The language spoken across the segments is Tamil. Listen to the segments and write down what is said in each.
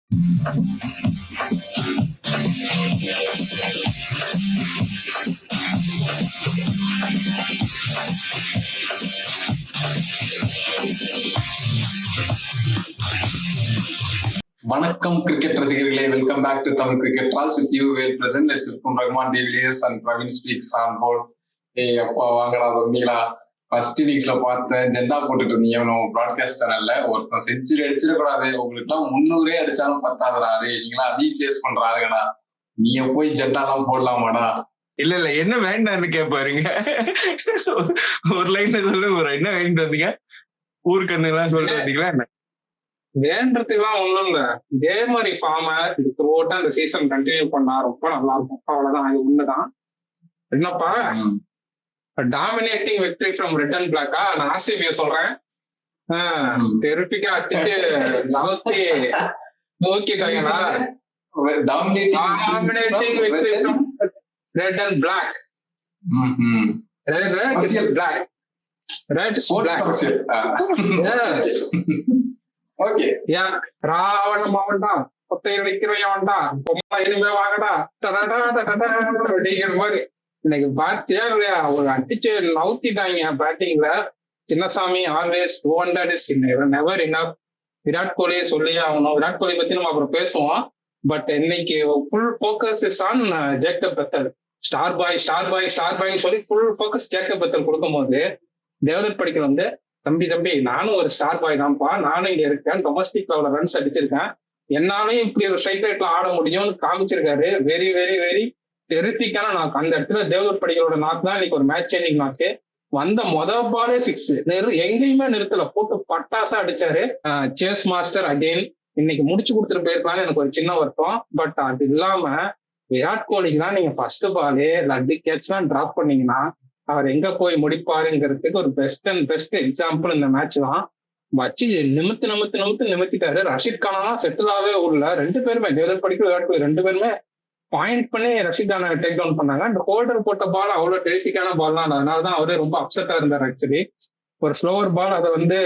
வணக்கம் கிரிக்கெட் ரசிகர்களே, welcome back to Tamil cricket trolls with you well present. Let's welcome Rahman de Villiers and Praveen speaks on board. அப்பா வாங்கடா தம்பிங்களா, ஃபர்ஸ்ட் இன்னிங்ஸ்ல பார்த்தேன் ஜெண்டா போட்டுட்டு இருந்தீங்க நம்ம ப்ராட்காஸ்ட் சேனல்ல. ஒருத்தன் செஞ்சுரி அடிச்சிடக்கூடாது, உங்களுக்கு எல்லாம் 300 அடிச்சாலும் பத்தாதடா, நீங்களா அதையும் சேஸ் பண்றாங்கடா, நீங்க போய் ஜெண்டா எல்லாம் போடலாமாடா? இல்ல என்ன வேண்டாம்னு கேட்பாருங்க. ஒரு லைன்ல சொல்லு, ஒரு என்ன வேண்டிட்டு வந்தீங்க, ஊருக்கு எல்லாம் சொல்லிட்டு வந்தீங்களா? என்ன வேண்டதுக்குலாம் ஒண்ணும் இல்ல, இதே மாதிரி ஃபார்ம த்ரூஅவுட்டா அந்த சீசன் கண்டினியூ பண்ணா ரொம்ப நல்லா இருக்கும். அவ்வளவுதான், அது ஒண்ணுதான். என்னப்பா dominating victory from red and பிளாக்கா? நான் ஆர்சிபியை சொல்றேன். தெருப்பிக்கா அடிச்சு நோக்கிட்டாங்களா? Dominating victory from red and black. Red is black, red is black. ராவணம் அவன்டா, கொத்தையை வைக்கிறவன் அவன்டா, பொம்மை இனிமே வாங்கடா அப்படிங்கிற மாதிரி இன்னைக்கு பாத்தியா இல்லையா? ஒரு அடிச்சு நவுத்திட்டாங்க பேட்டிங்ல. Chinnaswamy always 200 is never enough. Virat கோலியை சொல்லியே ஆகணும். விராட் கோலி பத்தி நம்ம அப்புறம் பேசுவோம். பட் இன்னைக்கு full focus is on Jacob Bethell. Star boy star boy star பாய்ன்னு சொல்லி ஃபுல் ஃபோக்கஸ் ஜேக்கப் பெத்தல் கொடுக்கும்போது தேவதத் படிக்கல் வந்து, தம்பி நானும் ஒரு ஸ்டார் பாய் தான்ப்பா, நானும் இங்க இருக்கேன், டொமஸ்டிக் லெவல்ல ரன்ஸ் அடிச்சிருக்கேன், என்னாலையும் இப்படி ஒரு ஸ்ட்ரைக் ரேட்ல ஆட முடியும்னு காமிச்சிருக்காரு. வெரி வெரி வெரி டெரிஃபிக்கான நாக்கு. அந்த இடத்துல தேவதத் படிகளோட நாக்கு தான் இன்னைக்கு ஒரு மேட்ச் சேஞ்சிங் நாக்கு. வந்த பாலே 6, எங்கேயுமே நிறுத்தல, போட்டு பட்டாசா அடிச்சாரு. சேஸ் மாஸ்டர் அகைன் இன்னைக்கு முடிச்சு கொடுத்துட்டு போயிருக்கலாம்னு எனக்கு ஒரு சின்ன வருத்தம். பட் அது இல்லாம விராட் கோலிக்கு தான் நீங்க ஃபர்ஸ்ட் பாலே லட்டு கேட்ச்லாம் டிராப் பண்ணீங்கன்னா அவர் எங்க போய் முடிப்பாருங்கிறதுக்கு ஒரு பெஸ்ட் எக்ஸாம்பிள் இந்த மேட்ச் தான். வச்சு நிமித்திட்டாரு. ரஷீத் கானெல்லாம் செட்டிலாவே உள்ள ரெண்டு பேருமே, தேவதத் படிக்கல் விராட் கோலி ரெண்டு பேருமே பாயிண்ட் பண்ணி ரஷீத் கானை டேக் டவுன் பண்ணாங்க. அந்த ஹோல்டர் போட்ட பால் அவ்வளவு டெரிஃபிக்கான பால் தான், அதனாலதான் அவரே ரொம்ப அப்செட்டா இருந்தார். ஆக்சுவலி ஒரு ஸ்லோவர் பால், அதை வந்து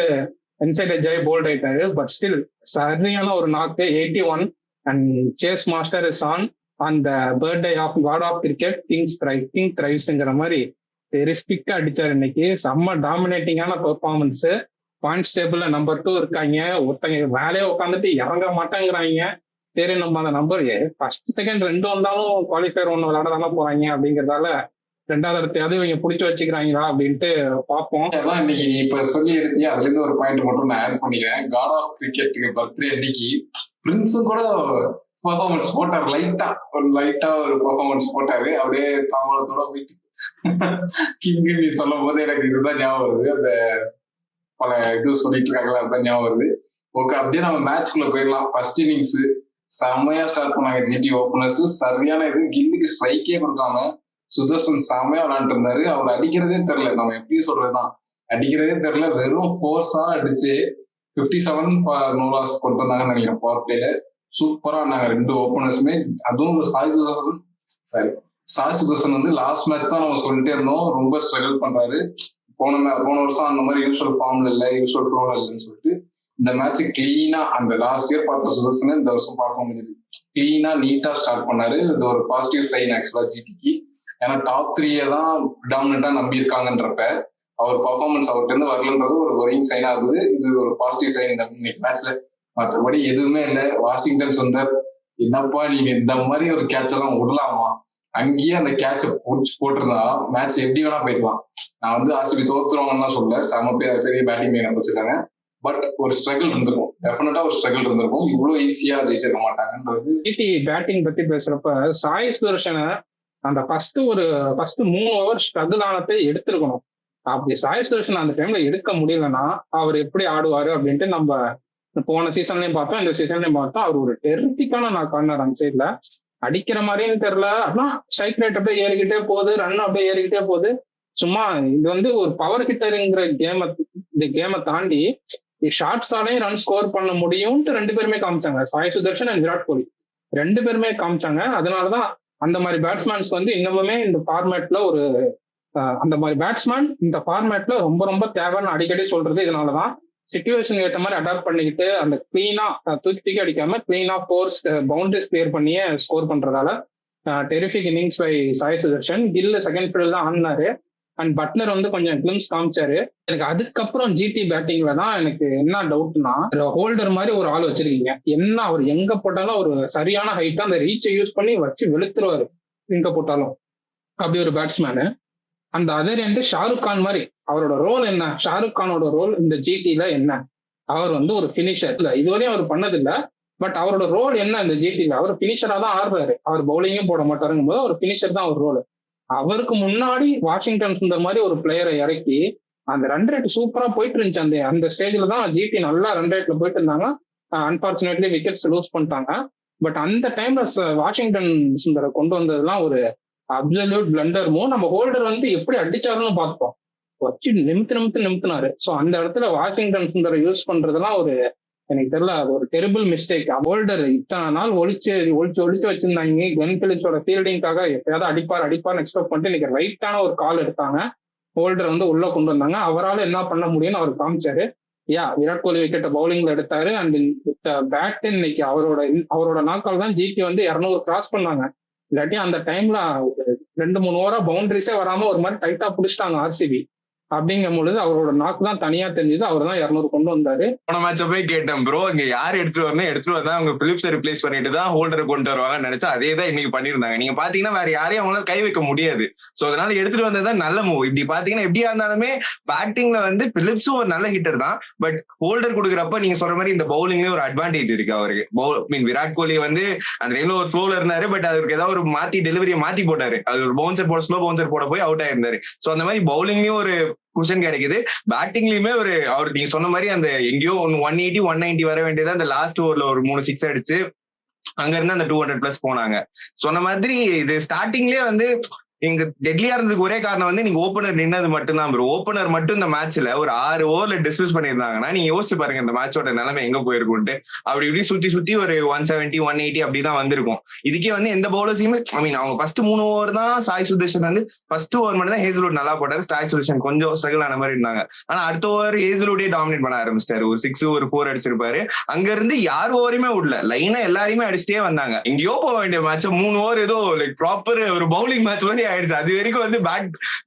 இன்சைட் எட்ஜ் ஆகி போல்ட் ஆயிட்டாரு. பட் ஸ்டில் சரியான ஒரு நாக்கு. 81 and chase master is on அந்த birthday of god of cricket, king த்ரைவ்ஸ்ங்கிற மாதிரி டெரிஃபிக்கா அடிச்சாரு இன்னைக்கு. செம்ம டாமினேட்டிங்கான பெர்ஃபார்மன்ஸ். பாயிண்ட்ஸ் டேபிள்ல நம்பர் 2 இருக்காங்க. ஒருத்தங்க வேலையை உட்காந்துட்டு இறங்க மாட்டேங்கிறாங்க. சரி, நம்ம அந்த நம்பர் ஃபர்ஸ்ட் செகண்ட் 2 வந்தாலும் குவாலிஃபயர் 1 விளையாட தானே போறாங்க அப்படிங்கறதால 2வது இடத்தையாவது இவங்க பிடிச்சி வச்சுக்கிறாங்களா அப்படின்ட்டு பார்ப்போம். இன்னைக்கு இப்ப சொல்லி எடுத்தி அதுல இருந்து ஒரு பாயிண்ட் மட்டும் நான் ஆட் பண்ணிக்கிறேன். காட் ஆஃப் கிரிக்கெட்டுக்கு பர்த்டே அன்னைக்கு பிரின்ஸும் கூட பெர்ஃபார்மன்ஸ் போட்டாரு. லைட்டா ஒரு பெர்ஃபார்மன்ஸ் போட்டாரு. அப்படியே தாமலத்தோட வீட்டுக்கு கிங்கு நீ சொல்லும் போது எனக்கு இதுதான் ஞாபகம் வருது. அந்த பல இது சொல்லிட்டு இருக்காங்களா, அதுதான் ஞாபகம் வருது. ஓகே, அப்படியே நம்ம மேட்ச்குள்ள போயிடலாம். ஃபர்ஸ்ட் இன்னிங்ஸ் செம்மையா ஸ்டார்ட் பண்ணாங்க ஜிடி ஓப்பனர்ஸ். சரியான இது, கில்லுக்கு ஸ்ட்ரைக்கே கொடுக்காம சுதர்சன் செம்மையா விளையாண்டு இருந்தாரு. அவர் அடிக்கிறதே தெரியல, நம்ம எப்படி சொல்றதுதான், அடிக்கிறதே தெரியல, வெறும் ஃபோர்ஸா அடிச்சு 57 நோ லாஸ் கொண்டு வந்தாங்கன்னு நினைக்கிறேன். பவர் பிளேல சூப்பரா ஆனாங்க ரெண்டு ஓப்பனர்ஸுமே. அதுவும் சாய் சுதர்சன் வந்து லாஸ்ட் மேட்ச் தான் நம்ம சொல்லிட்டே இருந்தோம், ரொம்ப ஸ்ட்ரகிள் பண்றாரு. போன வருஷம் அந்த மாதிரி யூஸ்வல் ஃபார்ம்ல இல்ல, யூஸ்வல் ஃப்ளோல இல்லைன்னு சொல்லிட்டு இந்த மேட்ச் கிளீனா, அந்த லாஸ்ட் இயர் பார்த்த சுதர்சனை இந்த வருஷம் பார்க்க முடியுது. கிளீனா நீட்டா ஸ்டார்ட் பண்ணாரு. இது ஒரு பாசிட்டிவ் சைன் ஆக்சுவலா ஜிடிக்கு. ஏன்னா டாப் 3 தான் டாமினண்டா நம்பி இருக்காங்கன்றப்ப அவர் பர்ஃபார்மன்ஸ் அவர்கிட்ட இருந்து வரலன்றது ஒரு ஒரிங் சைனா இருந்தது. இது ஒரு பாசிட்டிவ் சைன் இந்த மேட்ச்ல. மற்றபடி எதுவுமே இல்லை. வாஷிங்டன் சுந்தர், என்னப்பா நீங்க இந்த மாதிரி ஒரு கேட்ச் எல்லாம் விடலாமா? அங்கேயே அந்த கேட்ச போட்டிருந்தா மேட்ச் எப்படி வேணா போயிடலாம். நான் வந்து ஆர்சிபி தோத்துருவாங்கன்னு தான் சொல்ல, செம பெரிய பேட்டிங் லைன் வச்சிருக்காங்க. பட் ஒரு ஸ்ட்ரகிள் இருந்திருக்கும், டெஃபினட்டா ஒரு ஸ்ட்ரகிள் இருந்திருக்கும். இவ்வளவு ஈஸியா ஜெயிச்சிருக்க மாட்டாங்கன்றது. பேட்டிங் பத்தி பேசுறப்ப சாய் சுதர்ஷனை அந்த ஃபர்ஸ்ட் 3 ஓவர் ஸ்ட்ரகிள் ஆனதை எடுத்திருக்கணும். அப்படி சாய் சுதர்ஷன் அந்த டைம்ல எடுக்க முடியலன்னா அவர் எப்படி ஆடுவாரு அப்படின்ட்டு நம்ம போன சீசன்லயும் பார்த்தோம், இந்த சீசன்லயும் பார்த்தோம். அவர் ஒரு டெரிட்டிக்கான நான் கார்னர் அந்த சைட்ல அடிக்கிற மாதிரியும் தெரியல. அப்படின்னா ஸ்ட்ரைக் ரேட் அப்படியே ஏறிக்கிட்டே போகுது, ரன் அப்படியே ஏறிக்கிட்டே போகுது. சும்மா இது வந்து ஒரு பவர் ஹிட்டருங்கிற இந்த கேமை தாண்டி ஷார்ட்ஸாலையும் ரன் ஸ்கோர் பண்ண முடியும்ட்டு 2 பேருமே காமிச்சாங்க. சாய் சுதர்ஷன் அண்ட் விராட் கோலி 2 பேருமே காமிச்சாங்க. அதனாலதான் அந்த மாதிரி பேட்ஸ்மேன்ஸ் வந்து இன்னமுமே இந்த ஃபார்மேட்ல ஒரு அந்த மாதிரி பேட்ஸ்மேன் இந்த ஃபார்மேட்ல ரொம்ப ரொம்ப தேவைன்னு அடிக்கடி சொல்றது இதனாலதான். சிச்சுவேஷன் ஏற்ற மாதிரி அடாப்ட் பண்ணிக்கிட்டு அந்த கிளீனா தூக்கி தூக்கி அடிக்காம கிளீனா ஃபோர்ஸ் பவுண்டரிஸ் கிளியர் பண்ணியே ஸ்கோர் பண்றதால terrific innings by Sai Sudharsan. Gill second period தான் ஆடினாரு அண்ட் பட்லர் வந்து கொஞ்சம் கிளிம்ஸ் காமிச்சாரு. எனக்கு அதுக்கப்புறம் ஜிடி பேட்டிங்ல தான் எனக்கு என்ன டவுட்னா, ஹோல்டர் மாதிரி ஒரு ஆள் வச்சிருக்கீங்க, என்ன அவர் எங்க போட்டாலும் ஒரு சரியான ஹைட்டா அந்த ரீச்சை யூஸ் பண்ணி வச்சு வெளுத்துருவாரு எங்க போட்டாலும். அப்படி ஒரு பேட்ஸ்மேனு. அந்த அதர் எண்டு ஷாருக் கான் மாதிரி அவரோட ரோல் என்ன, ஷாருக் கானோட ரோல் இந்த ஜிடில என்ன, அவர் வந்து ஒரு பினிஷர் இல்ல, இதுவரையும் அவர் பண்ணதில்லை. பட் அவரோட ரோல் என்ன இந்த ஜிடில, அவர் பினிஷரா தான் ஆடுறாரு, அவர் பவுலிங்கும் போட மாட்டாருங்கும் போது ஒரு பினிஷர் தான் ஒரு ரோல். அவருக்கு முன்னாடி வாஷிங்டன் சுந்தர் மாதிரி ஒரு பிளேயரை இறக்கி அந்த ரன் ரேட் சூப்பரா போயிட்டு இருந்துச்சு. அந்த அந்த ஸ்டேஜ்ல தான் ஜிடி நல்லா ரன் ரேட்ல போயிட்டு இருந்தாங்க. அன்பார்ச்சுனேட்லி விக்கெட்ஸ் லூஸ் பண்ணிட்டாங்க. பட் அந்த டைம்ல வாஷிங்டன் சுந்தரை கொண்டு வந்ததுலாம் ஒரு அப்சல்யூட் பிளண்டர் மூவ். நம்ம ஹோல்டர் வந்து எப்படி அடிச்சாருன்னு பார்த்தோம், வச்சு நிமித்தினாரு. ஸோ அந்த இடத்துல வாஷிங்டன் சுந்தரை யூஸ் பண்றதுலாம் ஒரு எனக்கு தெரியல, அது ஒரு டெரிபிள் மிஸ்டேக். ஹோல்டர் இத்தனை நாள் ஒழிச்சு வச்சிருந்தாங்க கிளென் பிலிப்ஸோட ஃபீல்டிங்காக, எப்பயாவது அடிப்பார்னு எக்ஸ்பெக்ட் பண்ணிட்டு இன்னைக்கு ரைட்டான ஒரு கால் எடுத்தாங்க, ஹோல்டர் வந்து உள்ள கொண்டு வந்தாங்க. அவரால் என்ன பண்ண முடியும்னு அவர் காமிச்சாரு. விராட் கோலி விக்கெட்டை பவுலிங்ல எடுத்தாரு. அண்ட் பேட் இன்னைக்கு அவரோட நாக்கால் தான் ஜிடி வந்து 200 கிராஸ் பண்ணாங்க. இல்லாட்டி அந்த டைம்ல 2-3 ஓவரா பவுண்டரிஸே வராம ஒரு மாதிரி டைட்டா பிடிச்சிட்டாங்க ஆர்சிபி. அப்படிங்கும் பொழுது அவரோட நாக்கு தான் தனியா தெரிஞ்சது, அவர் தான் 200 கொண்டு வந்தாரு. போன மேட்ச போய் கேட்டேன், ப்ரோ இங்க யார் எடுத்துட்டு வந்தா அவங்க பிலிப்ஸை ரிப்ளேஸ் பண்ணிட்டு தான் ஹோல்டரை கொண்டு வருவாங்கன்னு நினைச்சா அதே தான் இன்னைக்கு பண்ணிருந்தாங்க. நீங்க பாத்தீங்கன்னா வேற யாரையும் அவங்களால கை வைக்க முடியாது. சோ அதனால எடுத்துட்டு வந்ததுதான் நல்ல மூவ். இப்படி பாத்தீங்கன்னா எப்படியா இருந்தாலுமே பேட்டிங்ல வந்து பிலிப்ஸும் ஒரு நல்ல ஹிட்டர் தான். பட் ஹோல்டர் கொடுக்குறப்ப நீங்க சொல்ற மாதிரி இந்த பவுலிங்லயே ஒரு அட்வான்டேஜ் இருக்கு அவருக்கு. விராட் கோலி வந்து அந்த டைம்ல ஒரு ஃப்ளோல இருந்தாரு, பட் அவருக்கு ஏதாவது ஒரு டெலிவரியை மாத்தி போட்டாரு. அது ஒரு பவுன்சர் போட, ஸ்லோ பவுன்சர் போட போய் அவுட் ஆயிருந்தாரு. சோ அந்த மாதிரி பவுலிங்லயும் ஒரு குஷன் கிடைக்குது, பேட்டிங்லயுமே அவர் நீங்க சொன்ன மாதிரி அந்த எங்கேயோ 180 190 வர வேண்டியது அந்த லாஸ்ட் ஓவர்ல ஒரு 3 6 அடிச்சு அங்க இருந்து அந்த 200+ போனாங்க. சொன்ன மாதிரி இது ஸ்டார்டிங்லயே வந்து நீங்க டெட்லியா இருந்ததுக்கு ஒரே காரணம் வந்து நீங்க ஓப்பனர் நின்னது மட்டும்தான் ப்ரோ. ஓப்பனர் மட்டும் இந்த மேட்ச்ல ஒரு 6 ஓவர்ல டிஸ்மிஸ் பண்ணிருந்தாங்கன்னா நீங்க யோசிச்சு பாருங்க இந்த மேட்சோட நிலைமை எங்க போயிருக்கும்ட்டு. அப்படி இப்படி சுத்தி ஒரு 170 180 அப்படிதான் வந்திருக்கும். இதுக்கே வந்து எந்த பவுலர்ஸையுமே அவங்க ஃபர்ஸ்ட் 3 ஓவர் தான் சாய் சுதர்ஷன் வந்து ஃபர்ஸ்ட் ஓவர் மட்டும் தான் ஹேசல்வுட் நல்லா போட்டாரு, சாய் சுதர்ஷன் கொஞ்சம் ஸ்ட்ரகிள் ஆன மாதிரி இருந்தாங்க. ஆனா அடுத்த ஓவர் ஹேசல்வுட்டே டாமினேட் பண்ண ஆரம்பிச்சிட்டாரு. ஒரு 6 ஒரு 4 அடிச்சிருப்பாரு. அங்க இருந்து யார் ஓவரையுமே விடல, லைனா எல்லாரையுமே அடிச்சுட்டே வந்தாங்க. எங்கேயோ போக வேண்டிய மேட்ச் 3 ஓவர் ஏதோ லைக் ப்ராப்பர் ஒரு பவுலிங் மேட்ச் மாதிரி ஆயிடுச்சு. அது வரைக்கும் வந்து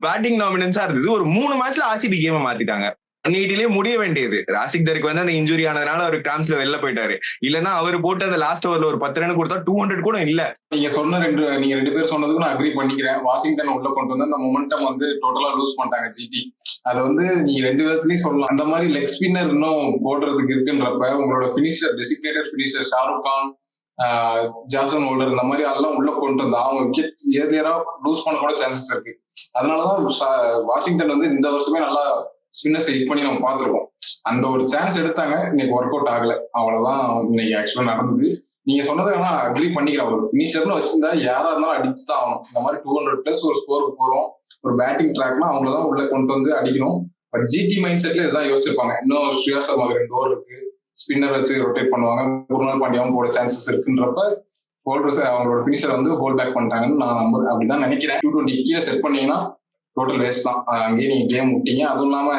பேட்டிங் டாமினன்ஸா இருந்தது. ஒரு 3 மேட்ச்ல ஆர்சிபி கேமை மாத்திட்டாங்க. நீட்டிலேயே முடிய வேண்டியது. ராசிக் தருக்கு வந்து அந்த இன்ஜுரி ஆனதுனால அவர் கிராம்ஸ்ல வெளில போயிட்டாரு. இல்லன்னா அவர் போட்டு அந்த லாஸ்ட் ஓவர்ல ஒரு 10 ரன் கொடுத்தா 200 கூட இல்ல. நீங்க ரெண்டு பேர் சொன்னதுக்கு நான் அக்ரி பண்ணிக்கிறேன். வாஷிங்டன் உள்ள கொண்டு வந்து அந்த மொமெண்டம் வந்து டோட்டலா லூஸ் பண்ணிட்டாங்க ஜிடி. அது வந்து நீங்க 2 விதத்துலயும் சொல்லலாம். அந்த மாதிரி லெக் ஸ்பின்னர் இன்னும் போடுறதுக்கு இருக்குன்றப்ப உங்களோட finisher, designated finisher Shahrukh Khan, Jason Holder இந்த மாதிரி எல்லாம் உள்ள கொண்டு வந்தா அவங்க விக்கெட் ஏர்லியரா லூஸ் பண்ண கூட சான்சஸ் இருக்கு. அதனாலதான் வாஷிங்டன் வந்து இந்த வருஷமே நல்லா ஸ்பின்னர்ஸ் ஹிட் பண்ணி நம்ம பார்த்திருக்கோம். அந்த ஒரு சான்ஸ் எடுத்தாங்க, இன்னைக்கு ஒர்க் அவுட் ஆகல. அவ்வளவுதான் இன்னைக்கு ஆக்சுவலா நடந்தது. நீங்க சொன்னதை வேணா அக்ரி பண்ணிக்கிறேன். ஒரு பினிஷர்னு வச்சிருந்தா யாரா இருந்தாலும் அடிச்சுதான் ஆகணும். இந்த மாதிரி 200+ ஒரு ஸ்கோருக்கு போறோம், ஒரு பேட்டிங் ட்ராக்னா அவங்களதான் உள்ள கொண்டு வந்து அடிக்கணும். பட் ஜிடி மைண்ட் செட்ல இதுதான் யோசிச்சிருப்பாங்க. இன்னும் ஸ்ரேயா சர்மாவுக்கு 2 ஓவர் இருக்கு, ஸ்பின்னர் வச்சு ரொட்டேட் பண்ணுவாங்க, குருநாள் பாண்டியாவும் போட சான்சஸ் இருக்குன்றப்ப ஹோல்டர்ஸ் அவங்களோட பினிஷர் வந்து ஹோல்ட் பேக் பண்ணிட்டாங்கன்னு நான் அப்படிதான் நினைக்கிறேன். 220 கீழே செட் பண்ணீங்கன்னா டோட்டல் வேஸ்ட் தான். அங்கேயே நீங்க கேம் விட்டீங்க. அதுவும் இல்லாம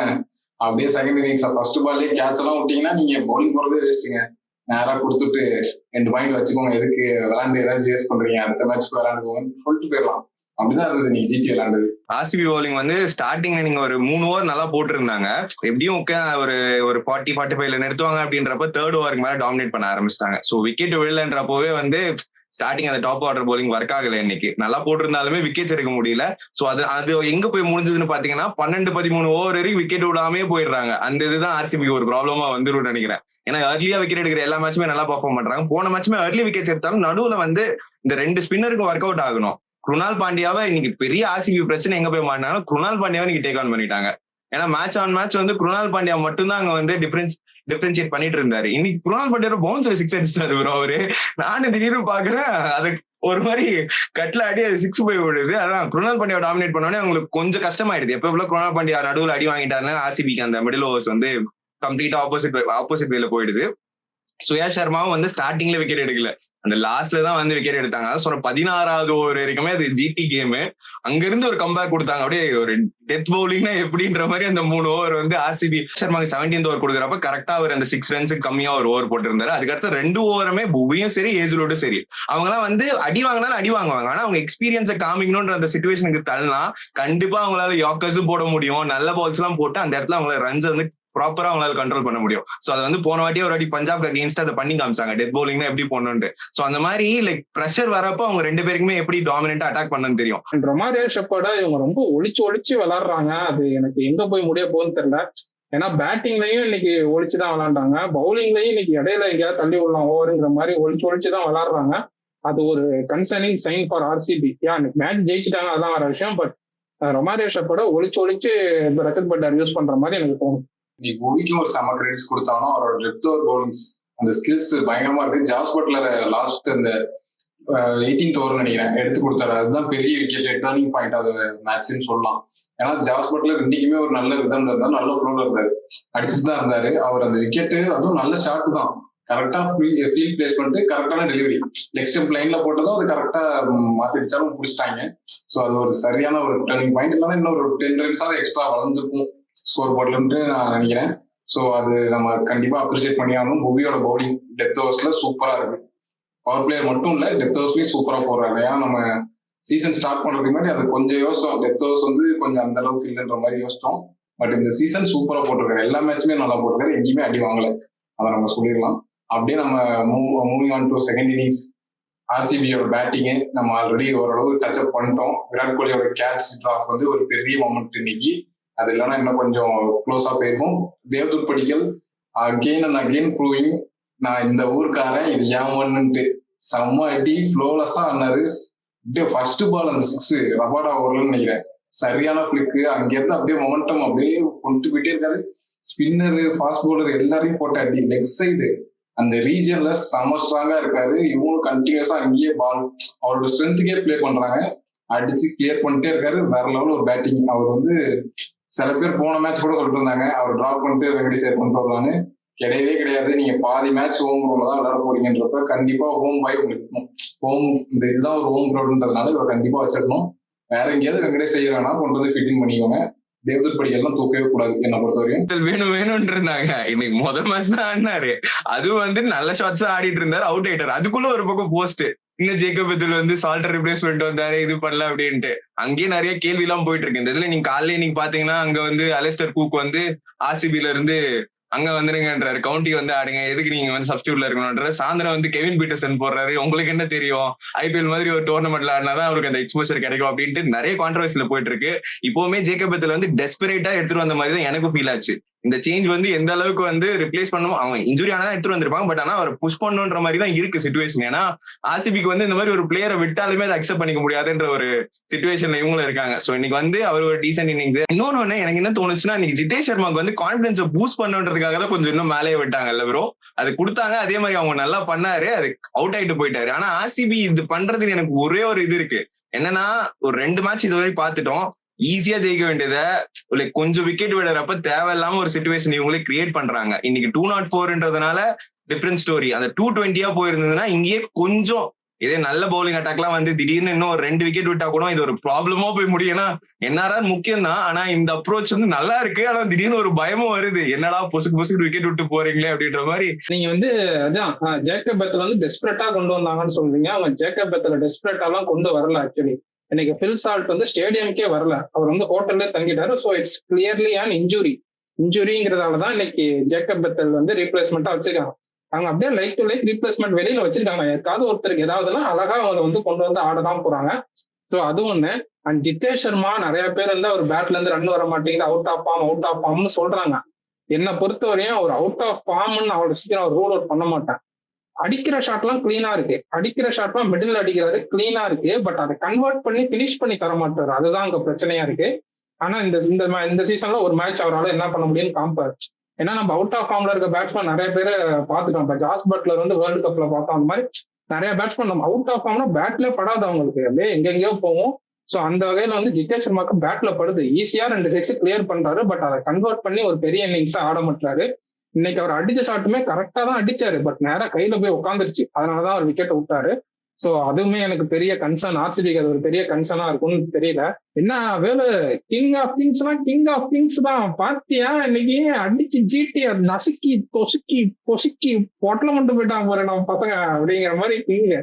அப்படியே செகண்ட் இன்னிங்ஸ் ஃபர்ஸ்ட் பால்லே கேட்ச் எல்லாம் விட்டீங்கன்னா நீங்க பவுலிங் போறதே வேஸ்ட்டுங்க. நேரா கொடுத்துட்டு 2 பாயிண்ட் வச்சுக்கோங்க, எதுக்கு விளையாண்டு ஏதாச்சும் வேஸ்ட் பண்றீங்க, அடுத்த மேட்ச் விளையாண்டுக்கோங்கன்னு சொல்லிட்டு போயிடலாம். அப்படிதான் இருந்தது நீங்க ஜிடி விளையாண்டது. ஆர்சிபி பவுலிங் வந்து ஸ்டார்டிங்ல நீங்க ஒரு 3 ஓவர் நல்லா போட்டுருந்தாங்க. எப்படியும் ஒரு 40-45ல நிறுத்துவாங்க அப்படின்றப்ப 3rd ஓவருக்கு மேல டாமினேட் பண்ண ஆரம்பிச்சிட்டாங்க. சோ விக்கெட் விழலன்றப்பவே வந்து ஸ்டார்டிங் அந்த டாப் ஆர்டர் பவுலிங் ஒர்க் ஆகல. இன்னைக்கு நல்லா போட்டிருந்தாலுமே விக்கெட்ஸ் எடுக்க முடியல. சோ அது எங்க போய் முடிஞ்சதுன்னு பாத்தீங்கன்னா 12-13 ஓவர் வரைக்கும் விக்கெட் விடாமே போயிடுறாங்க. அந்த இதுதான் ஆர்சிபிக்கு ஒரு ப்ராப்ளமா வந்துடும் நினைக்கிறேன். ஏன்னா ஏர்லியா விக்கெட் எடுக்கிற எல்லா மேட்சுமே நல்லா பர்ஃபார்ம் பண்றாங்க. போன மேட்சுமே ஏர்லி விக்கெட்ஸ் எடுத்தாலும் நடுவுல வந்து இந்த 2 ஸ்பின்னருக்கு ஒர்க் அவுட் ஆகணும். குருநாள் பாண்டியாவை இன்னைக்கு பெரிய ஆர்சிபி பிரச்சனை எங்க போய் மாட்டினாங்க, குருநாள் பாண்டியாவை இன்னைக்கு டேக் ஆன் பண்ணிட்டாங்க. ஏன்னா மேட்ச் ஆன் மேட்ச் வந்து குருநாள் பாண்டியா மட்டும்தான் அங்க வந்து டிஃபரன்ஷியேட் பண்ணிட்டு இருந்தாரு. இன்னைக்கு குருநாள் பாண்டியா பவுன்சர் 6 அடிச்சாரு ப்ரோ அவரு. நானும் திடீர்னு பாக்குறேன் அது ஒரு மாதிரி கட்ல அடி அது 6 போய் விடுது. அதான் குருநாள் பாண்டியா டாமினேட் பண்ணோடனே அவங்களுக்கு கொஞ்சம் கஷ்டமாயிடுது. எப்ப குருநாள் பாண்டியா நடுவில் அடி வாங்கிட்டாருன்னா ஆர்சிபிக்கு அந்த மிடில் ஓவர்ஸ் வந்து கம்ப்ளீட்டா ஆப்போசிட் வேல போயிடுது. சுயா சர்மாவும் வந்து ஸ்டார்டிங்ல விக்கெட் எடுக்கல, அந்த லாஸ்ட்ல தான் வந்து விக்கெட் எடுத்தாங்க. அதான் சொன்ன 16வது ஓவர் வரைக்குமே அது ஜிடி கேம். அங்க இருந்து ஒரு கம்பேக் கொடுத்தாங்க. அப்படியே ஒரு டெத் பவுலிங்னா எப்படின்ற மாதிரி அந்த 3 ஓவர் வந்து ஆர்சிபி சர்மாக்கு 17th ஓவர் கொடுக்குறப்ப கரெக்டா அவர் அந்த 6 ரன்ஸுக்கு கம்மியா ஒரு ஓவர் போட்டிருந்தாரு. அதுக்கடுத்து 2 ஓவருமே புவியும் சரி ஏஜுலோடும் சரி அவங்க எல்லாம் வந்து அடி வாங்கினாலும் அடி வாங்குவாங்க. ஆனா அவங்க எக்ஸ்பீரியன்ஸை காமிக்கணும்ன்ற அந்த சிச்சுவேஷனுக்கு தள்ளனா கண்டிப்பா அவங்களால யாக்கர்ஸும் போட முடியும், நல்ல பால்ஸ் எல்லாம் போட்டு அந்த இடத்துல அவங்கள ரன்ஸ் வந்து ப்ராப்பரா அவங்களால கண்ட்ரோல் பண்ண முடியும். சோ அதை வந்து போன வாட்டி ஒரு வாட்டி பஞ்சாப் அகேன்ஸ்ட் அதை பண்ணி காமிச்சாங்க, டெத் பவுலிங்னா எப்படி போடணும்னு. சோ அந்த மாதிரி லைக் பிரஷர் வரப்போ அவங்க 2 பேருக்குமே எப்படி டாமினண்டா அட்டாக் பண்ணணும்னு தெரியும். ரொமாரியோ ஷெப்பர்டை இவங்க ரொம்ப ஒளிச்சு விளையாடுறாங்க. அது எனக்கு எங்க போய் முடிய போகுதுன்னு தெரியல. ஏன்னா பேட்டிங்லயும் இன்னைக்கு ஒளிச்சுதான் விளையாண்டாங்க, பவுலிங்லயும் இன்னைக்கு இடையில எங்கேயாவது தள்ளி விடலாம் ஓவருங்கிற மாதிரி ஒளிச்சுதான் விளையாடுறாங்க. அது ஒரு கன்சர்னிங் சைன் ஃபார் ஆர்சிபி. இன்னைக்கு மேட்ச் ஜெயிச்சுட்டாங்க, அதான் வர விஷயம். பட் ரொமாரியோ ஷெப்பர்டை ஒளிச்சு ரஜத் பட்டர் யூஸ் பண்ற மாதிரி எனக்கு தோணும். நீ புவிக்கும் ஒரு செம கிரெடிட்ஸ் கொடுத்தாலும் அவரோட டெப்த் ஓவர் பவுலிங்ஸ் அந்த ஸ்கில்ஸ் பயங்கரமா இருக்கு. ஜாஸ் பட்லர் லாஸ்ட் அந்த 18th ஓவர் நினைக்கிறேன் எடுத்து கொடுத்தாரு, அதுதான் பெரிய விக்கெட் டர்னிங் பாயிண்ட் அது மேட்ச்னு சொல்லலாம். ஏன்னா ஜாஸ் பட்லர் இன்னைக்குமே ஒரு நல்ல ரிதம்ல இருந்தாரு, நல்ல ஃப்ளோல இருந்தாரு, அடிச்சுட்டு தான் இருந்தாரு. அவர் அந்த விக்கெட்டு அதுவும் நல்ல ஷாட் தான், கரெக்டா ஃபீல்ட் பிளேஸ்மெண்ட், கரெக்டான டெலிவரி, லெக் ஸ்டெப் லைன்ல போட்டதும் அது கரெக்டா மாத்திடுச்சாலும் பிடிச்சிட்டாங்க. ஸோ அது ஒரு சரியான ஒரு டர்னிங் பாயிண்ட். இல்லைன்னா இன்னும் ஒரு 10 ரன்ஸாவது எக்ஸ்ட்ரா வளர்ந்துருக்கும் ஸ்கோர் போர்ட்லன்ட்டு நான் நினைக்கிறேன். ஸோ அது நம்ம கண்டிப்பா அப்ரிஷியேட் பண்ணி ஆகணும். புவியோட பவுலிங் டெத் ஓவர்ஸ்ல சூப்பரா இருக்கு. பவர் பிளேயர் மட்டும் இல்ல, டெத் ஓவர்ஸ்லயும் சூப்பரா போடுறாங்க. ஏன்னா நம்ம சீசன் ஸ்டார்ட் பண்றதுக்கு முன்னாடி அது கொஞ்சம் யோசிச்சோம், டெத் ஓவர்ஸ் வந்து கொஞ்சம் அந்த அளவுக்கு இல்லைன்ற மாதிரி யோசிச்சோம். பட் இந்த சீசன் சூப்பரா போட்டிருக்காரு, எல்லா மேட்சுமே நல்லா போட்டிருக்காரு, எங்கேயுமே அடி வாங்கல, அதை நம்ம சொல்லிடலாம். அப்படியே நம்ம moving on to second innings. ஆர்சிபியோட பேட்டிங்கு நம்ம ஆல்ரெடி ஓரளவு டச் அப் பண்ணிட்டோம். விராட் கோலியோட கேட்ச் டிராப் வந்து ஒரு பெரிய மொமெண்ட் இன்னைக்கு, அது இல்லைன்னா இன்னும் கொஞ்சம் க்ளோஸா போயிருக்கும். தேவ்தூத் படிக்கல் அகெயின் அண்ட் அகெயின் ப்ரூவிங் நான் இந்த ஊருக்காரன், இது ஏன் ஒன்னுட்டு செம்ம அடி ஃப்ளோலஸா ஆனாரு. அப்படியே ஃபர்ஸ்ட் பால் அந்த 6 ரபாடா ஓவர்லன்னு நினைக்கிறேன், சரியான பிளிக்கு. அங்கிருந்து அப்படியே மொமெண்டம் அப்படியே கொண்டு போயிட்டே இருக்காரு. ஸ்பின்னரு ஃபாஸ்ட் பவுலர் எல்லாரையும் போட்ட அடி. லெக் சைடு அந்த ரீஜன்ல செம ஸ்ட்ராங்கா இருக்காரு. இவங்களும் கண்டினியூஸா அங்கேயே பால் அவரோட ஸ்ட்ரென்த்துக்கே பிளே பண்றாங்க, அடிச்சு கிளியர் பண்ணிட்டே இருக்காரு. வேற லெவல் ஒரு பேட்டிங். அவர் வந்து சில பேர் போன மேட்ச் கூட சொல்லிட்டு இருந்தாங்க அவர் டிராப் பண்ணிட்டு வெங்கடேஷ் கொண்டு வரலான்னு, கிடையவே கிடையாது. நீங்க பாதி மேட்ச் ஹோம் கிரவுண்ட்ல தான் விளையாட போறீங்கன்றப்ப கண்டிப்பா ஹோம் பாய் உங்களுக்கு ஹோம் இந்த இதுதான் ஒரு ஹோம் கிரவுண்ட்ன்றதுனால இவர் கண்டிப்பா வச்சிருக்கணும். வேற எங்கேயாவது வெங்கடேஷ் செய்யறாங்கன்னா கொண்டு வந்து ஃபிட்டிங் பண்ணிக்கோங்க. தேவ்தூத் படிக்கெல்லாம் தூக்கவே கூடாது என்ன பொறுத்தவரையும். வேணும்னு இருந்தாங்க. இன்னைக்கு முதல் மேட்ச் தான் ஆடினாரு, அதுவும் வந்து நல்ல ஷாட்ஸ் ஆடிட்டு இருந்தாரு, அவுட் ஆயிட்டாரு. அதுக்குள்ள ஒரு பக்கம் போஸ்ட் இன்னும் ஜேக்கப் பெத்தல் வந்து சால்டர் ரிப்ளேஸ்மெண்ட் வந்தாரு, இது பண்ணல அப்படின்ட்டு அங்கேயே நிறைய கேள்வி எல்லாம் போயிட்டு இருக்கு. இந்த இதுல நீங்க காலையில நீங்க பாத்தீங்கன்னா அங்க வந்து அலெஸ்டர் கூக் வந்து ஆர்சிபில இருந்து அங்க வந்துருங்கன்றாரு, கவுண்டி வந்து ஆடுங்க, எதுக்கு நீங்க வந்து சப்ஸ்டியூட்ல இருக்கணும்ன்ற. சாயந்தரம் வந்து கெவின் பீட்டர்சன் போடுறாரு, உங்களுக்கு என்ன தெரியும், ஐபிஎல் மாதிரி ஒரு டோர்னமெண்ட்ல ஆடினாதான் அவருக்கு அந்த எக்ஸ்போசர் கிடைக்கும் அப்படின்ட்டு நிறைய கான்ட்ரவர்சில போயிட்டு இருக்கு. இப்பவுமே ஜேக்கப் பெத்தல் வந்து டெஸ்பரேட்டா எடுத்துட்டு வந்த மாதிரி தான் எனக்கும் ஃபீல் ஆச்சு. இந்த சேஞ்ச் வந்து எந்த அளவுக்கு வந்து ரிப்ளேஸ் பண்ணணும், அவங்க இன்ஜுரி ஆனா எடுத்துட்டு வந்திருப்பாங்க, பட் ஆனா அவர் புஷ் பண்ணணுன்ற மாதிரி தான் இருக்கு சிச்சுவேஷன். ஏன்னா ஆர்சிபிக்கு வந்து இந்த மாதிரி ஒரு பிளேயரை விட்டாலுமே அதை அக்செப்ட் பண்ணிக்க முடியாதுன்ற ஒரு சிச்சுவேஷன்ல இவங்களும் இருக்காங்க. சோ இன்னைக்கு வந்து அவர் ஒரு டீசென்ட் இன்னிங்ஸ். இன்னொன்னு எனக்கு என்ன தோணுச்சுன்னா, இன்னைக்கு ஜிதேஷ் சர்மாக்கு வந்து கான்பிடன்ஸை பூஸ்ட் பண்ணுன்றதுக்காக தான் கொஞ்சம் இன்னும் மேலே விட்டாங்கல்ல ப்ரோ, அது கொடுத்தாங்க. அதே மாதிரி அவங்க நல்லா பண்ணாரு, அது அவுட் ஆயிட்டு போயிட்டாரு. ஆனா ஆர்சிபி இது பண்றதுக்கு எனக்கு ஒரே ஒரு இது இருக்கு, என்னன்னா ஒரு 2 மேட்ச் இதுவரை பார்த்துட்டோம், ஈஸியா ஜெயிக்க வேண்டியதை கொஞ்சம் விக்கெட் விடுறப்ப தேவையில்லாம ஒரு சிச்சுவேஷன் இவங்களே கிரியேட் பண்றாங்க. இன்னைக்கு 204ன்றதுனால டிஃபரெண்ட் ஸ்டோரி. அந்த 220 போயிருந்ததுன்னா இங்கேயே கொஞ்சம் இதே நல்ல பவுலிங் அட்டாக்லாம் வந்து திடீர்னு இன்னும் ஒரு 2 விக்கெட் விட்டா கூட இது ஒரு ப்ராப்ளமா போய் முடியும்னா என்ஆர்ஆர் முக்கியம் தான். ஆனா இந்த அப்ரோச் வந்து நல்லா இருக்கு, ஆனா திடீர்னு ஒரு பயமும் வருது, என்னடா பொசுக்கு விக்கெட் விட்டு போறீங்களே அப்படின்ற மாதிரி. நீங்க வந்து அதான் ஜேக்கப் பெத்தல் வந்து டெஸ்பரேட்டா கொண்டு வந்தாங்கன்னு சொல்றீங்க. அவங்க ஜேக்கப் பெத்தல டெஸ்பரேட்டாலாம் கொண்டு வரல. ஆக்சுவலி இன்னைக்கு ஃபில் சால்ட் வந்து ஸ்டேடியம்க்கே வரல, அவர் வந்து ஹோட்டல்ல தங்கிட்டாரு. ஸோ இட்ஸ் கிளியர்லி அன் இன்ஜுரிங்கிறதாலதான் இன்னைக்கு ஜேக்கப் பெத்தல் வந்து ரீப்ளேஸ்மெண்டா வச்சிருக்காங்க. அவங்க அப்படியே லைக் டு லைக் ரீப்ளேஸ்மெண்ட் வெளியில வச்சிருக்காங்க. யாருக்காவது ஒருத்தருக்கு ஏதாவதுன்னா அழகா அவங்க வந்து கொண்டு வந்து ஆடதான் போறாங்க. ஸோ அது ஒண்ணு. அண்ட் ஜிதேஷ் சர்மா நிறைய பேர் வந்து அவர் பேட்ல இருந்து ரன் வர மாட்டேங்குது, அவுட் ஆஃப் ஃபார்ம்னு சொல்றாங்க. என்னை பொறுத்தவரையும் அவர் அவுட் ஆஃப் ஃபார்ம்னு அவ்வளவு சீக்கிரம் அவர் ரூல் அவுட் பண்ண மாட்டேன். அடிக்கிற ஷாட்லாம் கிளீனா இருக்கு, அடிக்கிற ஷாட்லாம் மிடில் அடிக்கிறாரு, கிளீனா இருக்கு. பட் அதை கன்வெர்ட் பண்ணி பினிஷ் பண்ணி தர மாட்டாரு, அதுதான் அங்க பிரச்சனையா இருக்கு. ஆனா இந்த சீசன்ல ஒரு மேட்ச் அவரால் என்ன பண்ண முடியும்னு காம்பாரு. ஏன்னா நம்ம அவுட் ஆஃப் ஃபார்ம்ல இருக்க பேட்ஸ்மேன் நிறைய பேரை பார்த்துட்டோம். இப்போ ஜாஸ் பட்லர் வந்து வேர்ல்டு கப்ல பார்த்தோம், அந்த மாதிரி நிறைய பேட்ஸ்மேன் நம்ம அவுட் ஆஃப் ஃபார்ம்னா பேட்ல படாது அவங்களுக்கு, அப்படியே எங்கெங்கயோ போவோம். ஸோ அந்த வகையில வந்து ஜிதேஷ் சர்மாக்கு பேட்ல படுது, ஈஸியா 2 6 கிளியர் பண்றாரு. பட் அதை கன்வெர்ட் பண்ணி ஒரு பெரிய இன்னிங்ஸா ஆட மாட்டாரு. இன்னைக்கு அவர் அடிச்ச ஷாட்டுமே கரெக்டா தான் அடிச்சாரு, பட் நேரா கையில போய் உட்காந்துருச்சு, அதனாலதான் அவர் விக்கெட்டை விட்டாரு. சோ அதுவுமே எனக்கு பெரிய கன்சர்ன், ஆர்சிபிக்கு அது ஒரு பெரிய கன்சர்னா இருக்கும்னு தெரியல. என்ன வேலை, கிங் ஆஃப் கிங்ஸ்னா கிங் ஆஃப் கிங்ஸ் தான். பாத்தியா இன்னைக்கு அடிச்சு ஜிடி நசுக்கி தொசுக்கி பொசுக்கி பொட்டலம் கொண்டு போயிட்டான் பாரு நம்ம பசங்க அப்படிங்கிற மாதிரி கிங்.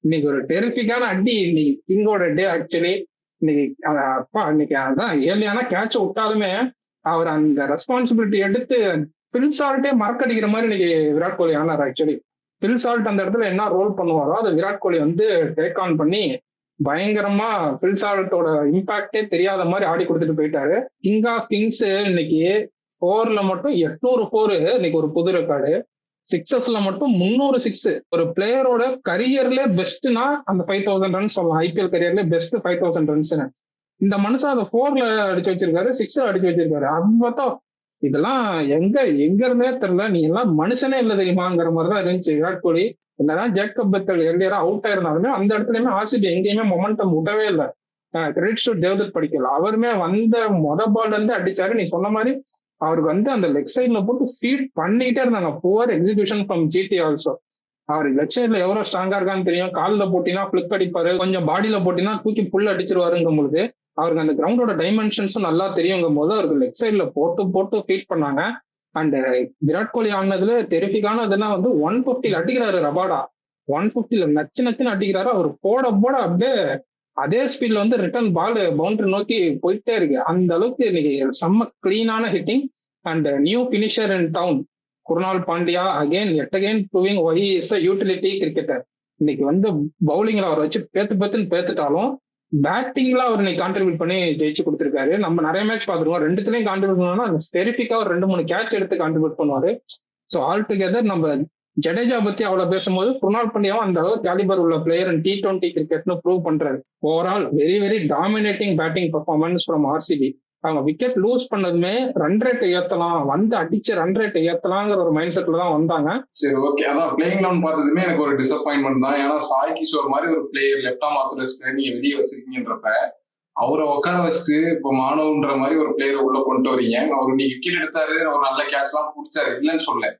இன்னைக்கு ஒரு டெரிஃபிக்கான அடி. இன்னைக்கு கிங்கோட டே ஆக்சுவலி. இன்னைக்கு அப்பா இன்னைக்கு அதான் ஏர்லியான கேட்ச விட்டாலுமே அவர் அந்த ரெஸ்பான்சிபிலிட்டி எடுத்து பில் சால்ட்டே மறக்கடிக்கிற மாதிரி இன்னைக்கு விராட் கோலி ஆனார். ஆக்சுவலி பில் சால்ட் அந்த இடத்துல என்ன ரோல் பண்ணுவாரோ அதை விராட் கோலி வந்து டேக் ஆன் பண்ணி பயங்கரமா பில் சால்ட்டோட இம்பாக்டே தெரியாத மாதிரி ஆடி கொடுத்துட்டு போயிட்டாரு. கிங் ஆஃப் கிங்ஸ் இன்னைக்கு 4ல மட்டும் 800 4 இன்னைக்கு ஒரு புது ரெக்கார்டு. 6ல மட்டும் 300 6. ஒரு பிளேயரோட கரியர்ல பெஸ்ட்னா அந்த 5000 ரன்ஸ் சொல்லலாம். ஐபிஎல் கரியர்ல பெஸ்ட் 5000 ரன்ஸ். இந்த மனுஷன் அதை 4ல அடிச்சு வச்சிருக்காரு, 6ல அடிச்சு வச்சிருக்காரு. அது பார்த்தா இதெல்லாம் எங்க இருந்தே தெரியல. நீ எல்லாம் மனுஷனே இல்லை தெரியுமாங்கிற மாதிரிதான் இருந்துச்சு விராட் கோலி. என்னதான் ஜேக்கப் பெத்தல் எர்லியரா அவுட் ஆயிருந்தாலுமே அந்த இடத்துலயுமே ஆர்சிபி எங்கேயுமே மொமெண்டம் விடவே இல்லை. கிரெடிட்ஸ் டு தேவ்தத் படிக்கல. அவருமே வந்த பால்ல இருந்து அடிச்சாரு. நீ சொன்ன மாதிரி அவருக்கு வந்து அந்த லெக் சைட்ல போட்டு ஃபீட் பண்ணிட்டே இருந்தாங்க. Poor execution from GT also. அவர் லெக் சைட்ல எவ்வளவு ஸ்ட்ராங்கா இருக்கான்னு தெரியும். காலில் போட்டினா பிளிக் அடிப்பாரு, கொஞ்சம் பாடியில போட்டினா தூக்கி புல் அடிச்சிருவாருங்கும் பொழுது அவருக்கு அந்த கிரவுண்டோட டைமென்ஷன்ஸும் நல்லா தெரியுங்கும் போது அவருக்கு லெக் சைட்ல போட்டு ஃபீட் பண்ணாங்க. அண்ட் விராட் கோலி ஆனதுல டெரிஃபிக்கான இதுனா வந்து 150 அடிக்கிறாரு ரபாடா. 150 நச்சுன்னு அடிக்கிறாரு. அவர் போட அப்படியே அதே ஸ்பீட்ல வந்து ரிட்டர்ன் பால் பவுண்டரி நோக்கி போயிட்டே இருக்கு. அந்த அளவுக்கு இன்னைக்கு செம்ம கிளீனான hitting. And new finisher in town Krunal Pandya again proving why is a utility cricketer. இன்னைக்கு வந்து பவுலிங்ல அவர் வச்சு பேத்துன்னு பேத்துட்டாலும் பேட்டிங்ல அவர் இன்னைக்கு கான்ட்ரிபியூட் பண்ணி ஜெயிச்சு கொடுத்திருக்காரு. நம்ம நிறைய மேட்ச் பார்த்துருக்கோம், ரெண்டுத்துலயும் கான்ட்ரிபியூட் பண்ணோம்னா ஸ்பெசிஃபிக்கா ஒரு 2-3 கேட்ச் எடுத்து கான்ட்ரிபியூட் பண்ணுவாரு. ஸோ ஆல் டுகெதர் நம்ம ஜடேஜா பத்தி அவ்வளவு பேசும்போது குருணால் பாண்டியாவும் அந்த அளவு கேலிபர் உள்ள பிளேயர் T20 கிரிக்கெட்னு ப்ரூவ் பண்றாரு. Overall very very dominating batting performance from RCB. அவங்க விக்கெட் லூஸ் பண்ணதுமே ரன் ரேட் ஏத்தலாம், வந்து அடிச்ச ரன் ரேட் ஏத்தலாங்கிற ஒரு மைண்ட் செட்ல தான் வந்தாங்க. சரி, ஓகே. அதான் பிளேயிங் லெவன் பார்த்ததுமே எனக்கு ஒரு டிசப்பாயின்மெண்ட் தான். ஏன்னா சாய் கிஷோர் மாதிரி ஒரு player, left arm orthodox player நீங்க வெளியே வச்சிருக்கீங்கன்றப்ப அவரை உட்கார வச்சுட்டு இப்போ மானவன்ற மாதிரி ஒரு பிளேயரை உள்ள கொண்டு வரீங்க. அவர் நீ விக்கெட் எடுத்தாரு, அவர் நல்ல கேட்ச் எல்லாம் பிடிச்சாரு, இல்லைன்னு சொல்ல.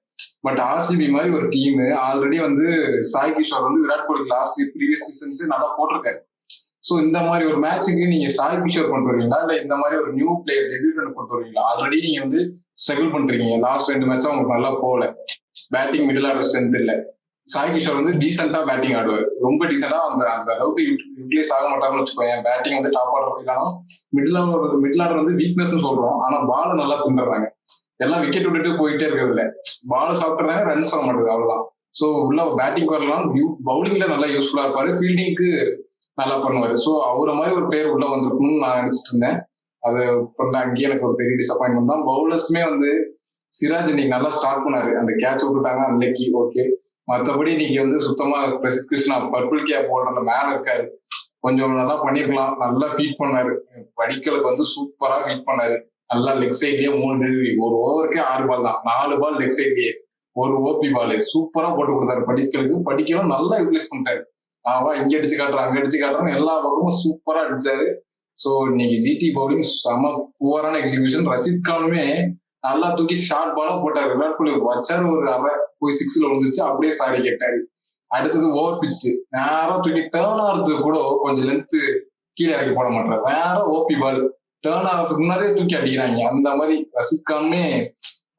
பட் ஆர்சிபி மாதிரி ஒரு டீம் ஆல்ரெடி வந்து சாய் கிஷோர் வந்து விராட் கோலிக்கு லாஸ்ட் ப்ரீவியஸ் சீசன்ஸ் நல்லா போட்டிருக்காரு. சோ இந்த மாதிரி ஒரு மேட்சுக்கு நீங்க சாய் கிஷோர் கொண்டு வருவீங்களா, இல்ல இந்த மாதிரி ஒரு நியூ பிளேயர் டெபியூட்டன்ட் கொண்டு வருவீங்களா? ஆல்ரெடி நீங்க வந்து ஸ்ட்ரகிள் பண்றீங்க, லாஸ்ட் 2 மேட்சா உங்களுக்கு நல்லா போகல, பேட்டிங் மிடில் ஆர்டர் ஸ்ட்ரென்த் இல்ல. சாய் கிஷோர் வந்து டீசென்டா பேட்டிங் ஆடுவார், ரொம்ப டீசென்டா. அந்த அளவுக்கு யூட்டிலைஸ் ஆக மாட்டாருன்னு வச்சுக்கோங்க. பேட்டிங் வந்து டாப் ஆர்டர் போயிட்டாலும் மிடில் ஆர்டர் வந்து வீக்னஸ் சொல்றோம், ஆனா பால் நல்லா திண்டுறாங்க. எல்லாம் விக்கெட் விட்டுட்டு போயிட்டே இருக்கிறது இல்ல, பால் சாப்பிட்டுறாங்க, ரன்ஸ் வர மாட்டேங்குது, அவ்வளவுதான். சோ உள்ள பேட்டிங் வரலாம், பவுலிங்ல நல்லா யூஸ்ஃபுல்லா இருப்பாரு, ஃபீல்டிங்க்கு நல்லா பண்ணுவாரு. சோ அவரை மாதிரி ஒரு பிளேயர் உள்ள வந்திருக்கணும்னு நான் நினைச்சிட்டு இருந்தேன். அது பண்ண அங்கேயே எனக்கு ஒரு பெரிய டிசப்பாயின்மெண்ட் தான். பவுலர்ஸ்மே வந்து சிராஜ் இன்னைக்கு நல்லா ஸ்டார்ட் பண்ணாரு, அந்த கேட்ச் விட்டுட்டாங்க அன்னைக்கு, ஓகே. மற்றபடி இன்னைக்கு வந்து சுத்தமா பிரசித் கிருஷ்ணா பர்பிள் கேப் போடுறதுல மேல இருக்காரு, கொஞ்சம் நல்லா பண்ணிருக்கலாம். நல்லா ஃபீட் பண்ணாரு, படிக்கலுக்கு வந்து சூப்பரா ஃபீட் பண்ணாரு. நல்லா லெக் சைட்லயே 3 டெலிவரி, ஒரு ஓவருக்கே 6 பால் தான், 4 பால் லெக் சைட்லயே, ஒரு ஓபி பால் சூப்பரா போட்டு கொடுத்தாரு படிக்கலுக்கு. படிக்கலும் நல்லா யூட்டிலைஸ் பண்ணிட்டாரு. இங்க அடிச்சு காட்டுறான், அங்க அடிச்சு காட்டுறான், எல்லா பக்கமும் சூப்பரா அடிச்சாரு. சோ இன்னைக்கு ஜிடி பவுலிங் செம புவரான எக்ஸிகியூஷன். ரஷீத் கானுமே நல்லா தூக்கி ஷார்ட் பாலா போட்டாரு. விராட் கோலி வச்சாரு, ஒரு அரை போய் 6ல விழுந்துச்சு, அப்படியே சாரி கேட்டாரு. அடுத்தது ஓவர் பிச்சுட்டு நேரம் தூக்கி டேர்ன் ஆகிறதுக்கு கூட கொஞ்சம் லென்த் கீழே இறக்கி போட மாட்டாரு, வேற ஓபி பால் டேர்ன் ஆகிறதுக்கு முன்னாடியே தூக்கி அடிக்கிறாங்க. அந்த மாதிரி ரஷீத் கானுமே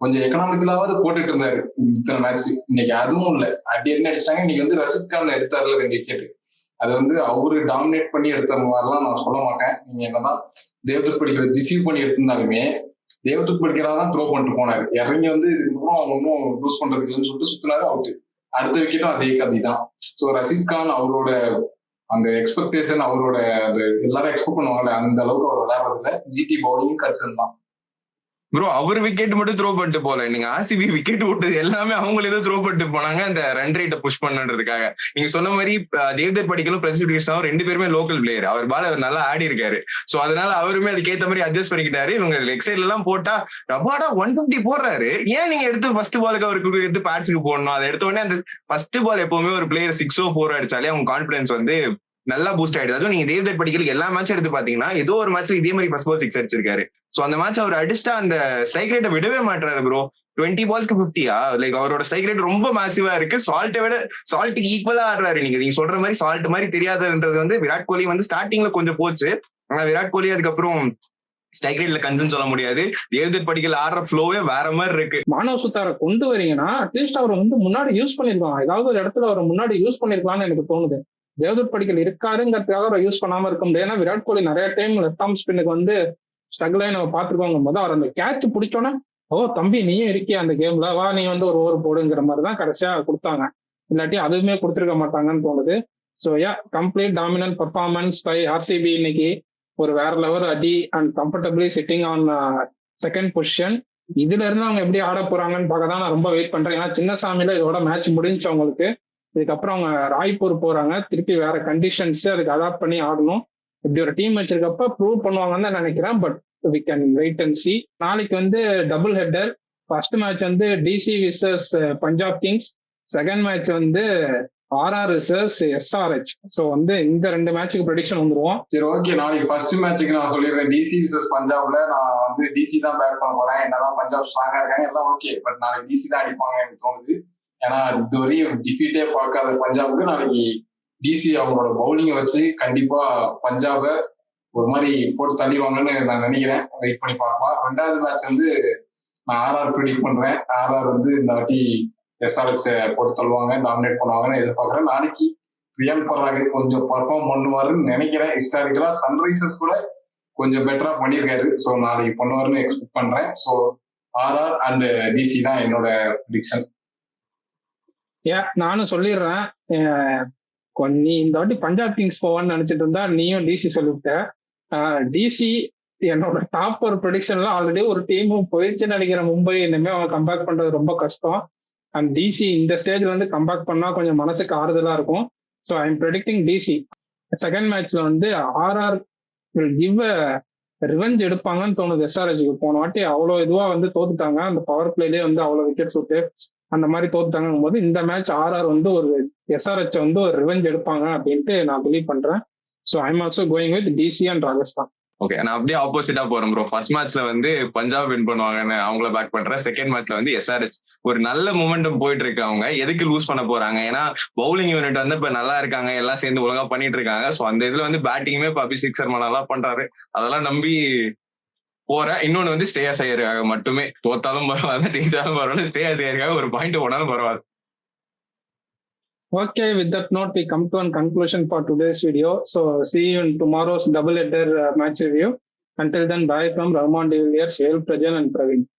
கொஞ்சம் எக்கனாமிக்கலாவது போட்டுட்டு இருந்தாரு இத்தனை மேட்ச். இன்னைக்கு அதுவும் இல்ல, அடி என்ன அடிச்சிட்டாங்க. இன்னைக்கு வந்து ரஷீத் கான் எடுத்தாருல 2 விக்கெட், அது வந்து அவரு டாமினேட் பண்ணி எடுத்த மாதிரிலாம் நான் சொல்ல மாட்டேன். நீங்க என்னதான் தேவ்தத் படிக்கிற ரிசீவ் பண்ணி எடுத்திருந்தாலுமே தேவ்தத் படிக்கிறதான் த்ரோ பண்ணிட்டு போனாரு. இறங்கி வந்து இதுக்கப்புறம் அவங்க ஒன்றும் லூஸ் பண்றதுக்கு இல்லைன்னு சொல்லிட்டு சுத்தினாரு, அவுட். அடுத்த விக்கெட்டும் அதே கதி தான். ஸோ ரஷீத் கான் அவரோட அந்த எக்ஸ்பெக்டேஷன், அவரோட அந்த எல்லாரும் எக்ஸ்பெக்ட் பண்ணுவாங்கல்ல, அந்த அளவுக்கு அவர் விளையாடுறதுல ஜிடி பவுலிங் கன்சர்ன் தான். ப்ரோ அவர் விக்கெட் மட்டும் த்ரோ பண்ணிட்டு போல, நீங்க ஆர்சிபி விக்கெட் விட்டது எல்லாமே அவங்களே தான் த்ரோ பண்ணிட்டு போனாங்க அந்த ரன் ரேட்டை புஷ் பண்ணுறதுக்காக. நீங்க சொன்ன மாதிரி தேவ்தத் படிக்கலும் பிரசித் கிருஷ்ணாவும் 2 பேருமே லோக்கல் பிளேயர். அவர் பால் அவர் நல்லா ஆடி இருக்காரு. சோ அதனால அவருமே அதுக்கேற்ற மாதிரி அட்ஜஸ்ட் பண்ணிக்கிட்டாரு. இவங்க லெக் சைட்ல எல்லாம் போட்டா ரபாடா 150 போடுறாரு. ஏன் நீங்க எடுத்து ஃபர்ஸ்ட் பாலுக்கு அவருக்கு எடுத்து பேட்ஸுக்கு போடணும்? அதை எடுத்த உடனே அந்த ஃபர்ஸ்ட் பால் எப்பவுமே ஒரு பிளேயர் 6ஓ 4ஓ அடிச்சாலே அவங்க கான்பிடன்ஸ் வந்து நல்லா பூஸ்ட் ஆயிடுது. அதுவும் நீங்க தேவ்தத் படிக்கலுக்கு எல்லா மேட்ச் எடுத்து பாத்தீங்கன்னா ஏதோ ஒரு மேட்ச்ல இதே மாதிரி ஃபர்ஸ்ட் பால் 6 அடிச்சிருக்காரு. சோ அந்த மேட்ச் அவர் அடிச்சுட்டா அந்த ஸ்ட்ரைக் ரேட்டை விடவே மாட்டாரு ப்ரோ. 20 பால்ஸ்க்கு 50யா, லைக் அவரோட ஸ்ட்ரைக் ரேட் ரொம்ப மேசிவா இருக்கு. சால்ட்டுக்கு ஈக்குவலா ஆடுறாரு. நீங்க சொல்ற மாதிரி சால்ட் மாதிரி தெரியாதுன்றது வந்து விராட் கோலி வந்து ஸ்டார்டிங்ல கொஞ்சம் போச்சு. ஆனா விராட் கோலி அதுக்கப்புறம் ஸ்ட்ரைக் ரேட்ல கன்சர்ன் சொல்ல முடியாது. தேவ்தத் படிக்கல் ஆடுற ஃப்ளோவே வேற மாதிரி இருக்கு. மானவ் சுத்தாரை கொண்டு வரீங்கன்னா அட்லீஸ்ட் அவர் வந்து முன்னாடி யூஸ் பண்ணிருக்கலாம். ஏதாவது ஒரு இடத்துல அவர் முன்னாடி யூஸ் பண்ணிருக்கலாம்னு எனக்கு தோணுது. தேவ்தத் படிக்கல் இருக்காருங்கிறதுக்காக அவர் யூஸ் பண்ணாம இருக்க முடியாது. ஏன்னா விராட் கோலி நிறைய டைம் லெஃப்ட் ஆர்ம் ஸ்பின்னுக்கு வந்து ஸ்ட்ரகிள் ஆகி நம்ம பாத்துருக்கோங்கும் போது அவர் அந்த கேட்ச் பிடிச்சோன்னே ஓ தம்பி நீயும் இருக்கியா அந்த கேம்ல, வா நீ வந்து ஒரு ஓவர் போடுங்கிற மாதிரி தான் கடைசியா கொடுத்தாங்க. இல்லாட்டி அதுவுமே கொடுத்துருக்க மாட்டாங்கன்னு தோணுது. So complete dominant performance by RCB இன்னைக்கு. ஒரு வேற லெவல் அடி and comfortably sitting on second position. இதுல இருந்து அவங்க எப்படி ஆட போறாங்கன்னு பார்க்க தான் நான் ரொம்ப வெயிட் பண்றேன். ஏன்னா சின்னசாமியில இதோட மேட்ச் முடிஞ்சு அவங்களுக்கு. இதுக்கப்புறம் அவங்க ராய்ப்பூர் போறாங்க, திருப்பி வேற கண்டிஷன்ஸ் அதுக்கு அடாப்ட் பண்ணி ஆடணும். இப்படி ஒரு டீம் வச்சிருக்கப்ப ப்ரூவ் பண்ணுவாங்கன்னு தான் நினைக்கிறேன். But we can wait and see. நாளைக்கு வந்து டபுள் ஹெட்டர். ஃபர்ஸ்ட் மேட்ச் வந்து DC versus Punjab Kings, second match வந்து ஆர்ஆர் விசஸ் எஸ்ஆர்ஹெச். ஸோ வந்து இந்த 2 மேட்சுக்கு ப்ரெடிக்ஷன் வந்துருவோம். சரி ஓகே, நாளைக்கு ஃபர்ஸ்ட் மேட்சுக்கு நான் சொல்லிடுறேன். டிசி விசஸ் பஞ்சாப்ல நான் வந்து டிசி தான் பேக் பண்ண போறேன். என்னதான் பஞ்சாப் ஸ்ட்ராங்கா இருக்காங்க எல்லாம் ஓகே, பட் நாளைக்கு டிசி தான் அடிப்பாங்க எனக்கு தோணுது. ஏன்னா இதுவரையும் டிஃபீட்டே பார்க்காத பஞ்சாபுக்கு நாளைக்கு டிசி அவங்களோட பவுலிங்கை வச்சு கண்டிப்பா பஞ்சாப ஒரு மாதிரி போட்டு தள்ளிடுவாங்கன்னு நான் நினைக்கிறேன். வெயிட் பண்ணி பார்க்கலாம். 2வது மேட்ச் வந்து நான் ஆர்ஆர் ப்ரிடிக்ட் பண்றேன். ஆர்ஆர் வந்து இந்த வாட்டி எஸ்ஆர்ஹெச் போட்டு தள்ளுவாங்க, டாமினேட் பண்ணுவாங்கன்னு எதிர்பார்க்கறேன். நாளைக்கு பிரியன் பராக் கொஞ்சம் பர்ஃபார்ம் பண்ணுவாருன்னு நினைக்கிறேன். ஹிஸ்டாரிக்கலா சன்ரைசர்ஸ் கூட கொஞ்சம் பெட்டரா பண்ணியிருக்காரு. ஸோ நாளைக்கு பண்ணுவாருன்னு எக்ஸ்பெக்ட் பண்றேன். ஸோ ஆர்ஆர் அண்ட் டிசி தான் என்னோட ப்ரிடிக்ஷன். நானும் சொல்லிடுறேன். நீ இந்த வாட்டி பஞ்சாப் கிங்ஸ் போவான்னு நினைச்சிட்டு இருந்தா நீயும் டிசி சொல்லிவிட்ட. டிசி என்னோட டாப் ஒரு ப்ரெடிக்ஷன்ல ஆல்ரெடி ஒரு டீமும் போயிடுச்சுன்னு நினைக்கிறேன். மும்பை இனிமே அவங்க கம்பேக் பண்றது ரொம்ப கஷ்டம். அண்ட் டிசி இந்த ஸ்டேஜ்ல வந்து கம்பேக் பண்ணா கொஞ்சம் மனசுக்கு ஆறுதலா இருக்கும். So I am predicting DC. Second மேட்ச்ல வந்து ஆர்ஆர் வில் கிவ் ரிவெஞ்ச் எடுப்பாங்கன்னு தோணுது. எஸ்ஆர்ஹெச்சுக்கு போன வாட்டி அவ்வளோ இதுவா வந்து தோத்துட்டாங்க. அந்த பவர் பிளேலேயே வந்து அவ்வளோ விக்கெட் சுட்டு அந்த மாதிரி தோத்துட்டாங்கும் போது இந்த மேட்ச் ஆர்ஆர் வந்து ஒரு எஸ்ஆர்ஹெச் வந்து ஒரு ரிவெஞ்ச் எடுப்பாங்க அப்படின்ட்டு நான் பிலீவ் பண்றேன். So I am also going with DC and Rajasthan. Okay, நான் அப்படியே ஆப்போசிட்டா போறேன் ப்ரோ. ஃபர்ஸ்ட் மேட்ச்ல வந்து பஞ்சாப் வின் பண்ணுவாங்கன்னு அவங்கள பேக் பண்றேன். செகண்ட் மேட்ச்ல வந்து எஸ்ஆர்ஹெச் ஒரு நல்ல மூமெண்டம் போயிட்டு இருக்கு. அவங்க எதுக்கு லூஸ் பண்ண போறாங்க? ஏன்னா பவுலிங் யூனிட் வந்து இப்ப நல்லா இருக்காங்க, எல்லாம் சேர்ந்து ஒழுங்கா பண்ணிட்டு இருக்காங்க. ஸோ அந்த இதுல வந்து பேட்டிங்குமே இப்ப அபிஷேக் சர்மா நல்லா பண்றாரு. அதெல்லாம் நம்பி போறேன். இன்னொன்னு வந்து ஸ்ரேயாஸ் ஐயருக்காக மட்டுமே. தோத்தாலும் பரவாயில்ல, ஜெயிச்சாலும் பரவாயில்ல, ஸ்ரேயாஸ் ஐயருக்காக ஒரு பாயிண்ட் போனாலும் பரவாயில்ல. Okay, with that note, we come to a conclusion for today's video. So, see you in tomorrow's double header match review. Until then, bye from Rahman de Villiers, Prajan and Praveen.